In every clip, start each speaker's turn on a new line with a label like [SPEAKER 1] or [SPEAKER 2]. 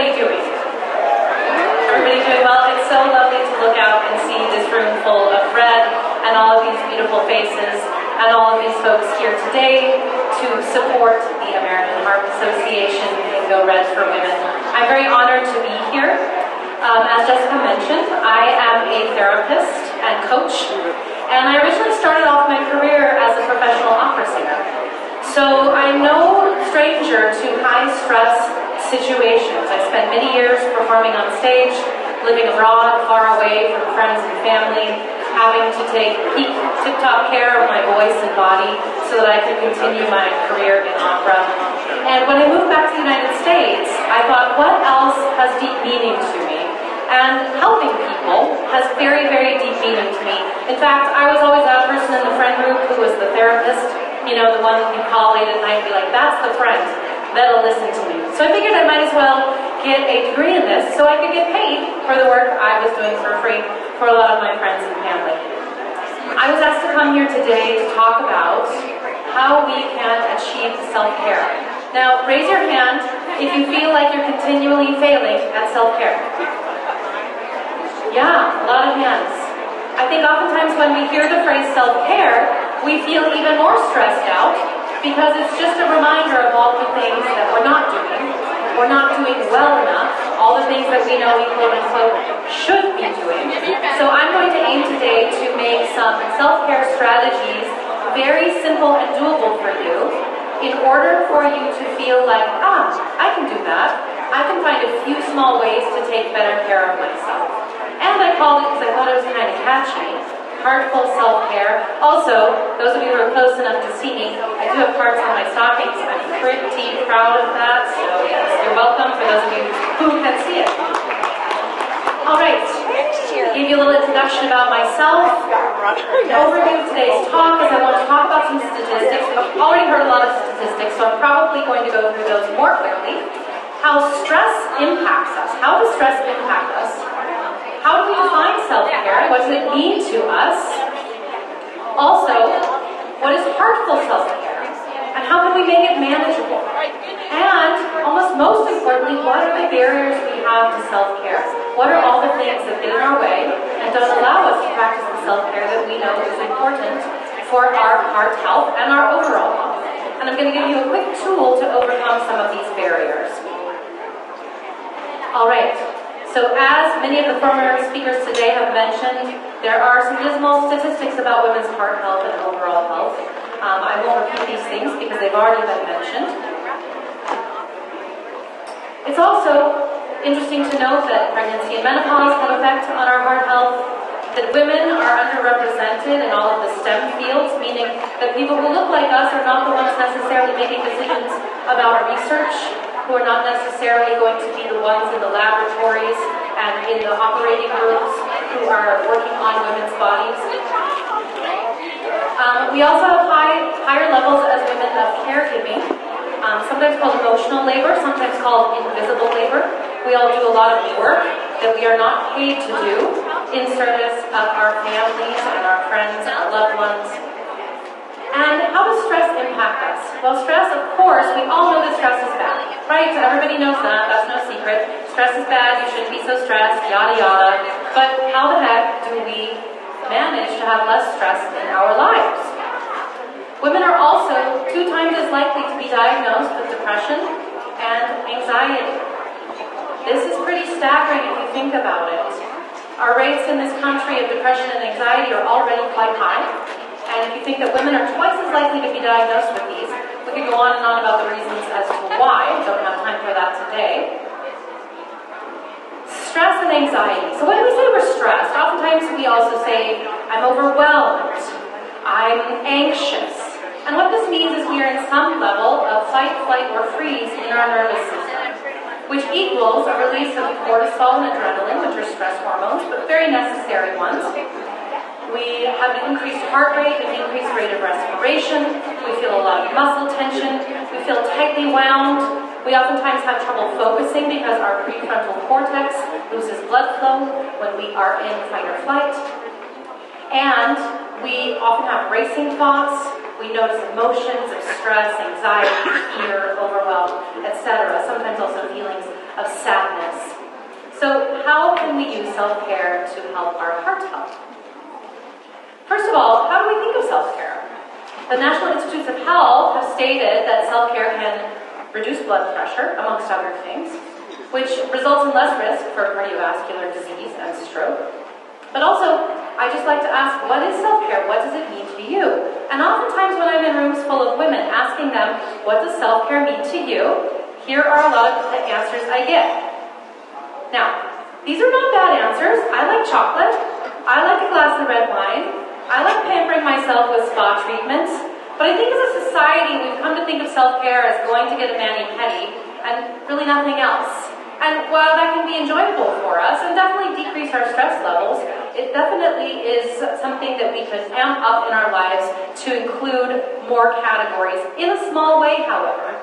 [SPEAKER 1] everybody doing? Everybody doing well? It's so lovely to look out and see this room full of red and all of these beautiful faces and all of these folks here today to support the American Heart Association and Go Red for Women. I'm very honored to be here. As Jessica mentioned, I am a therapist and coach, and I originally started off my career as a professional opera singer. So I'm no stranger to high-stress situations. I spent many years performing on stage, living abroad, far away from friends and family, having to take peak tip-top care of my voice and body so that I could continue my career in opera. And when I moved back to the United States, I thought, what else has deep meaning to me? And helping people has very, very deep meaning to me. In fact, I was always that person in the friend group who was the therapist, you know, the one you call late at night and be like, that's the friend that'll listen to me. So I figured I might as well get a degree in this so I could get paid for the work I was doing for free for a lot of my friends and family. I was asked to come here today to talk about how we can achieve self-care. Now, raise your hand if you feel like you're continually failing at self-care. Yeah, a lot of hands. I think oftentimes when we hear the phrase self-care, we feel even more stressed out because it's just a reminder of all the things that we're not doing. We're not doing well enough, all the things that we know we quote-unquote should be doing. So I'm going to aim today to make some self-care strategies very simple and doable for you in order for you to feel like, I can do that. I can find a few small ways to take better care of myself. And I called it, because I thought it was kind of catchy, Heartful Self-Care. Also, those of you who are close enough to see me, I do have hearts on my stockings. I'm pretty proud of that, so yes, you're welcome for those of you who can see it. All right, to give you a little introduction about myself, an overview of today's talk is I want to talk about some statistics. I've already heard a lot of statistics, so I'm probably going to go through those more clearly. How stress impacts us. How does stress impact us? How do we define self-care? What does it mean to us? Also, what is heartful self-care? And how can we make it manageable? And, almost most importantly, what are the barriers we have to self-care? What are all the things that get in our way and don't allow us to practice the self-care that we know is important for our heart health and our overall health? And I'm going to give you a quick tool to overcome some of these barriers. All right. So as many of the former speakers today have mentioned, there are some dismal statistics about women's heart health and overall health. I won't repeat these things because they've already been mentioned. It's also interesting to note that pregnancy and menopause have effect on our heart health, that women are underrepresented in all of the STEM fields, meaning that people who look like us are not the ones necessarily making decisions about our research, who are not necessarily going to be the ones in the laboratories and in the operating rooms who are working on women's bodies. We also have higher levels as women of caregiving, sometimes called emotional labor, sometimes called invisible labor. We all do a lot of work that we are not paid to do in service of our families and our friends and our loved ones. And how does stress impact us? Well, stress, of course, we all know that stress is bad, right? So everybody knows that. That's no secret. Stress is bad. You shouldn't be so stressed, yada, yada. But how the heck do we manage to have less stress in our lives? Women are also 2 times as likely to be diagnosed with depression and anxiety. This is pretty staggering if you think about it. Our rates in this country of depression and anxiety are already quite high. And if you think that women are twice as likely to be diagnosed with these, we could go on and on about the reasons as to why. We don't have time for that today. Stress and anxiety. So when we say we're stressed, oftentimes we also say, I'm overwhelmed, I'm anxious. And what this means is we are in some level of fight, flight, or freeze in our nervous system, which equals a release of cortisol and adrenaline, which are stress hormones, but very necessary ones. We have an increased heart rate, an increased rate of respiration. We feel a lot of muscle tension. We feel tightly wound. We oftentimes have trouble focusing because our prefrontal cortex loses blood flow when we are in fight or flight. And we often have racing thoughts. We notice emotions of stress, anxiety, fear, overwhelm, etc. Sometimes also feelings of sadness. So how can we use self-care to help our heart health? First of all, how do we think of self-care? The National Institutes of Health have stated that self-care can reduce blood pressure, amongst other things, which results in less risk for cardiovascular disease and stroke. But also, I just like to ask, what is self-care? What does it mean to you? And oftentimes when I'm in rooms full of women asking them, what does self-care mean to you? Here are a lot of the answers I get. Now, these are not bad answers. I like chocolate. I like a glass of red wine. I like pampering myself with spa treatments. But I think as a society, we've come to think of self-care as going to get a mani-pedi and really nothing else. And while that can be enjoyable for us and definitely decrease our stress levels, it definitely is something that we could amp up in our lives to include more categories, in a small way, however.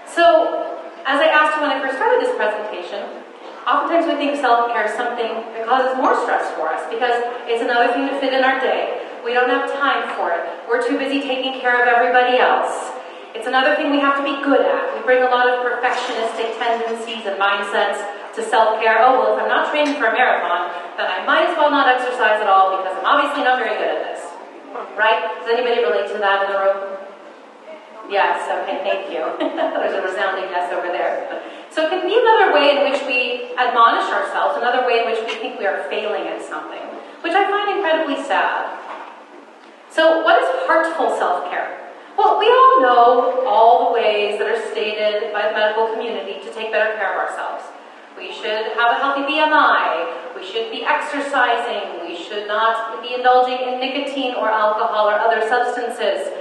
[SPEAKER 1] So, as I asked you when I first started this presentation, oftentimes we think self-care is something that causes more stress for us because it's another thing to fit in our day. We don't have time for it. We're too busy taking care of everybody else. It's another thing we have to be good at. We bring a lot of perfectionistic tendencies and mindsets to self-care. Oh, well, if I'm not training for a marathon, then I might as well not exercise at all because I'm obviously not very good at this. Right? Does anybody relate to that in the room? Yes, okay, thank you. There's a resounding yes over there. So it can be another way in which we admonish ourselves, another way in which we think we are failing at something, which I find incredibly sad. So what is heartful self-care? Well, we all know all the ways that are stated by the medical community to take better care of ourselves. We should have a healthy BMI. We should be exercising. We should not be indulging in nicotine or alcohol or other substances.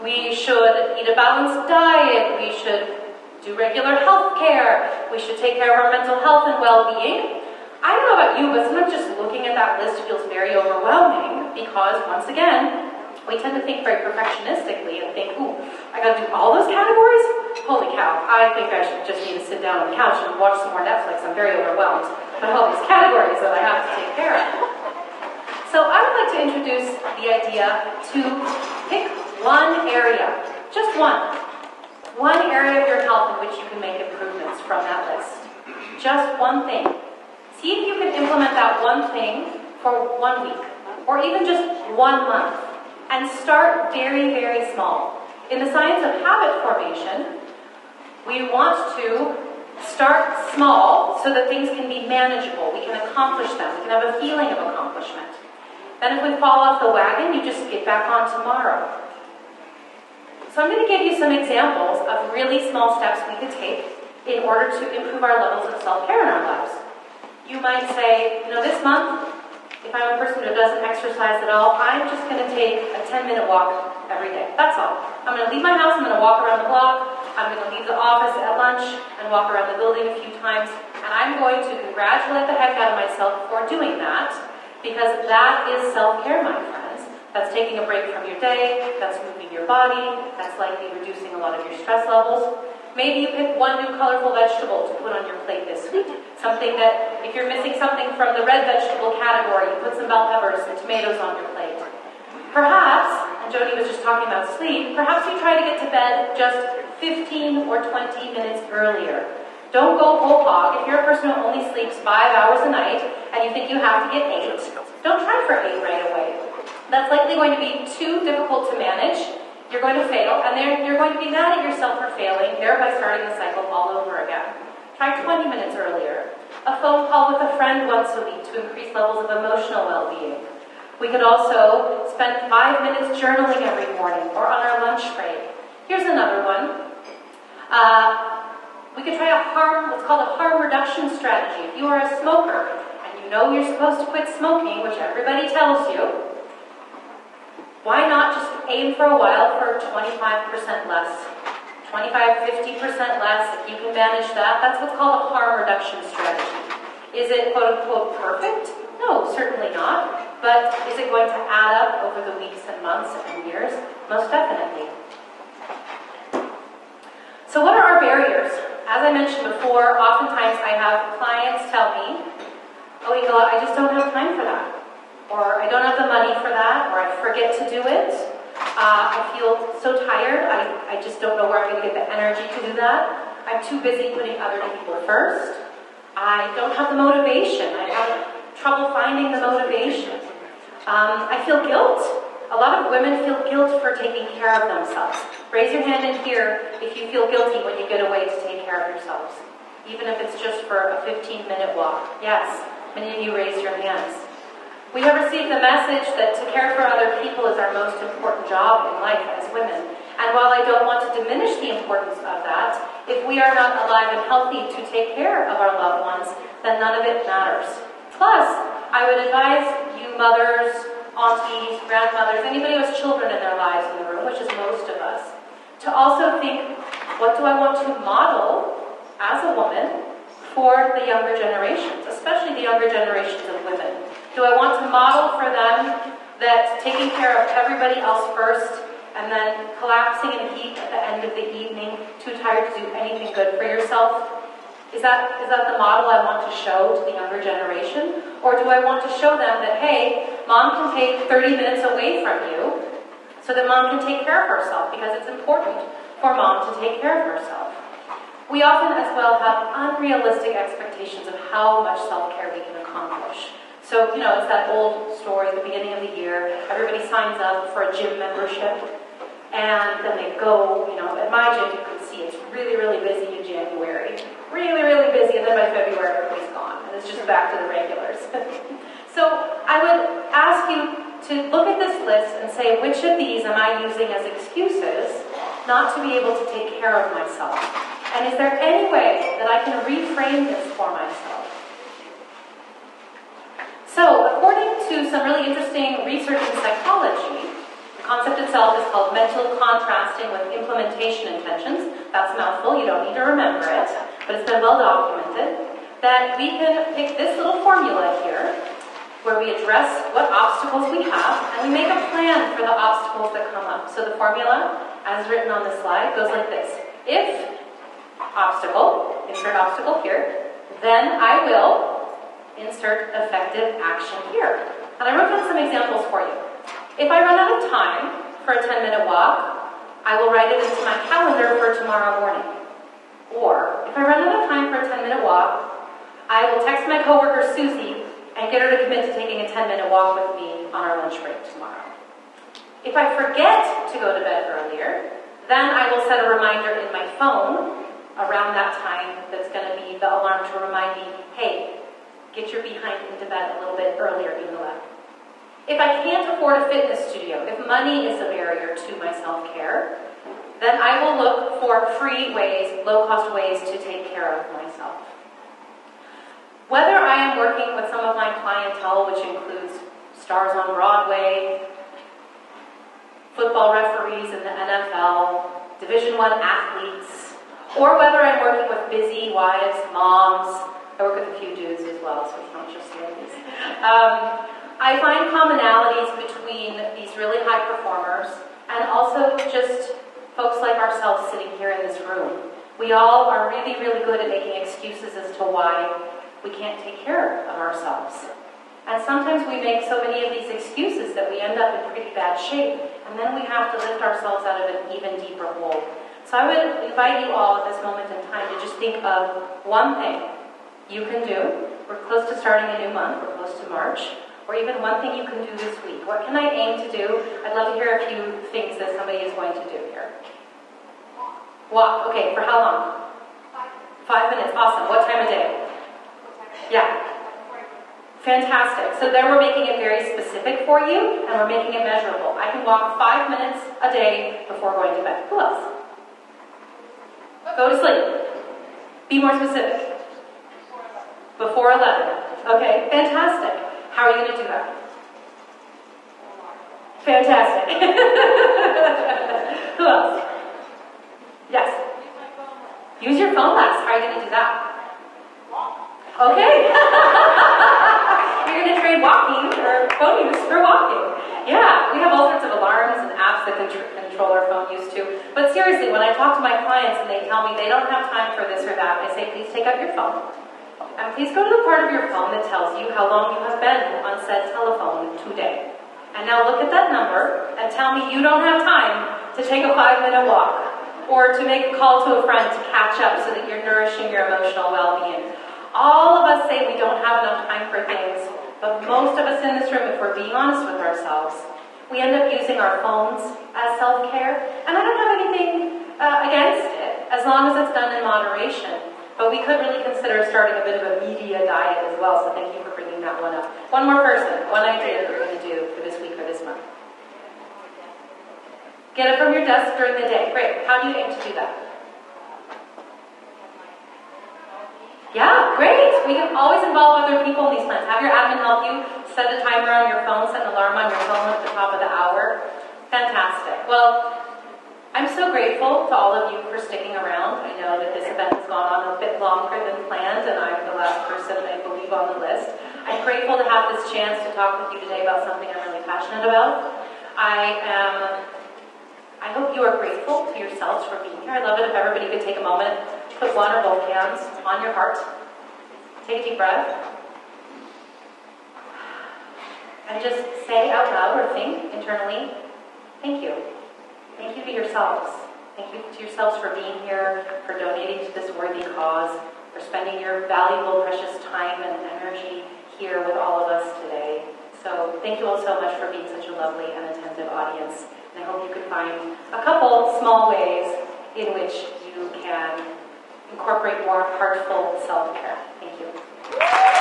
[SPEAKER 1] We should eat a balanced diet. We should do regular health care. We should take care of our mental health and well-being. I don't know about you, but sometimes just looking at that list feels very overwhelming because, once again, we tend to think very perfectionistically and think, ooh, I gotta do all those categories? Holy cow, I think I should just need to sit down on the couch and watch some more Netflix. I'm very overwhelmed by all these categories that I have to take care of. So I would like to introduce the idea to pick one area, just one area of your health in which you can make improvements from that list. Just one thing. See if you can implement that one thing for 1 week, or even just 1 month. And start very, very small. In the science of habit formation, we want to start small so that things can be manageable. We can accomplish them. We can have a feeling of accomplishment. Then if we fall off the wagon, you just get back on tomorrow. So I'm going to give you some examples of really small steps we could take in order to improve our levels of self-care in our lives. You might say, this month, if I'm a person who doesn't exercise at all, I'm just going to take a 10-minute walk every day. That's all. I'm going to leave my house, I'm going to walk around the block, I'm going to leave the office at lunch and walk around the building a few times, and I'm going to congratulate the heck out of myself for doing that, because that is self-care, my friends. That's taking a break from your day, that's moving your body, that's likely reducing a lot of your stress levels. Maybe you pick one new colorful vegetable to put on your plate this week. Something that, if you're missing something from the red vegetable category, you put some bell peppers and tomatoes on your plate. Perhaps, and Jody was just talking about sleep, perhaps you try to get to bed just 15 or 20 minutes earlier. Don't go whole hog. If you're a person who only sleeps 5 hours a night and you think you have to get 8, don't try for 8 right away. That's likely going to be too difficult to manage. You're going to fail, and then you're going to be mad at yourself for failing, thereby starting the cycle all over again. Try 20 minutes earlier. A phone call with a friend once a week to increase levels of emotional well-being. We could also spend 5 minutes journaling every morning or on our lunch break. Here's another one. We could try what's called a harm reduction strategy. If you are a smoker and you know you're supposed to quit smoking, which everybody tells you, why not just aim for a while for 25% less? 25, 50% less, if you can manage that. That's what's called a harm reduction strategy. Is it quote-unquote perfect? No, certainly not. But is it going to add up over the weeks and months and years? Most definitely. So what are our barriers? As I mentioned before, oftentimes I have clients tell me, oh, Ingela, I just don't have time for that. Or I don't have the money for that, or I forget to do it. I feel so tired, I just don't know where I'm going to get the energy to do that. I'm too busy putting other people first. I don't have the motivation. I have trouble finding the motivation. I feel guilt. A lot of women feel guilt for taking care of themselves. Raise your hand in here if you feel guilty when you get away to take care of yourselves, even if it's just for a 15-minute walk. Yes, many of you raised your hands. We have received the message that to care for other people is our most important job in life as women. And while I don't want to diminish the importance of that, if we are not alive and healthy to take care of our loved ones, then none of it matters. Plus, I would advise you mothers, aunties, grandmothers, anybody who has children in their lives in the room, which is most of us, to also think, what do I want to model as a woman for the younger generations, especially the younger generations of women? Do I want to model for them that taking care of everybody else first and then collapsing in a heap at the end of the evening, too tired to do anything good for yourself? Is that the model I want to show to the younger generation? Or do I want to show them that, hey, mom can take 30 minutes away from you so that mom can take care of herself, because it's important for mom to take care of herself. We often as well have unrealistic expectations of how much self-care we can accomplish. So, it's that old story at the beginning of the year. Everybody signs up for a gym membership, and then they go, at my gym you can see it's really, really busy in January. Really, really busy, and then by February everybody's gone, and it's just back to the regulars. So I would ask you to look at this list and say, which of these am I using as excuses not to be able to take care of myself? And is there any way that I can reframe this for myself? So, according to some really interesting research in psychology, the concept itself is called mental contrasting with implementation intentions. That's a mouthful, you don't need to remember it, but it's been well documented, that we can pick this little formula here, where we address what obstacles we have, and we make a plan for the obstacles that come up. So the formula, as written on the slide, goes like this. If obstacle, insert obstacle here, then I will insert effective action here. And I wrote down some examples for you. If I run out of time for a 10-minute walk, I will write it into my calendar for tomorrow morning. Or, if I run out of time for a 10-minute walk, I will text my coworker Susie and get her to commit to taking a 10-minute walk with me on our lunch break tomorrow. If I forget to go to bed earlier, then I will set a reminder in my phone around that time that's going to be the alarm to remind me, hey, get your behind into bed a little bit earlier, Ingela. If I can't afford a fitness studio, if money is a barrier to my self-care, then I will look for free ways, low-cost ways to take care of myself. Whether I am working with some of my clientele, which includes stars on Broadway, football referees in the NFL, Division I athletes, or whether I'm working with busy wives, moms, I work with a few dudes as well, so it's not just ladies. I find commonalities between these really high performers and also just folks like ourselves sitting here in this room. We all are really, really good at making excuses as to why we can't take care of ourselves. And sometimes we make so many of these excuses that we end up in pretty bad shape, and then we have to lift ourselves out of an even deeper hole. So I would invite you all at this moment in time to just think of one thing you can do. We're close to starting a new month, we're close to March, or even one thing you can do this week. What can I aim to do? I'd love to hear a few things that somebody is going to do here. Walk. Okay, for how long? 5 minutes. Awesome. What time of day? Yeah. Fantastic. So there we're making it very specific for you, and we're making it measurable. I can walk 5 minutes a day before going to bed. Who else? Go to sleep. Be more specific. Before 11. Okay, fantastic. How are you going to do that? Fantastic. Who else? Yes. Use your phone less. How are you going to do that? Okay. You're going to trade walking or phone use for walking. Yeah, we have all sorts of alarms and apps that can control our phone use too. But seriously, when I talk to my clients and they tell me they don't have time for this or that, I say, please take out your phone. And please go to the part of your phone that tells you how long you have been on said telephone today. And now look at that number and tell me you don't have time to take a 5-minute walk. or to make a call to a friend to catch up so that you're nourishing your emotional well-being. All of us say we don't have enough time for things, but most of us in this room, if we're being honest with ourselves, we end up using our phones as self-care. And I don't have anything against it, as long as it's done in moderation. But we could really consider starting a bit of a media diet as well, so thank you for bringing that one up. One more person, one idea that we're going to do for this week or this month. Get it from your desk during the day. Great. How do you aim to do that? Yeah, great. We can always involve other people in these plans. Have your admin help you. Set a timer on your phone, set an alarm on your phone at the top of the hour. Fantastic. Well, I'm so grateful to all of you for sticking around. I know that this event has gone on a bit longer than planned, and I'm the last person, I believe, on the list. I'm grateful to have this chance to talk with you today about something I'm really passionate about. I hope you are grateful to yourselves for being here. I'd love it if everybody could take a moment, put one or both hands on your heart, take a deep breath, and just say out loud or think internally, thank you. Thank you to yourselves. Thank you to yourselves for being here, for donating to this worthy cause, for spending your valuable, precious time and energy here with all of us today. So thank you all so much for being such a lovely and attentive audience. And I hope you can find a couple small ways in which you can incorporate more heartful self-care. Thank you.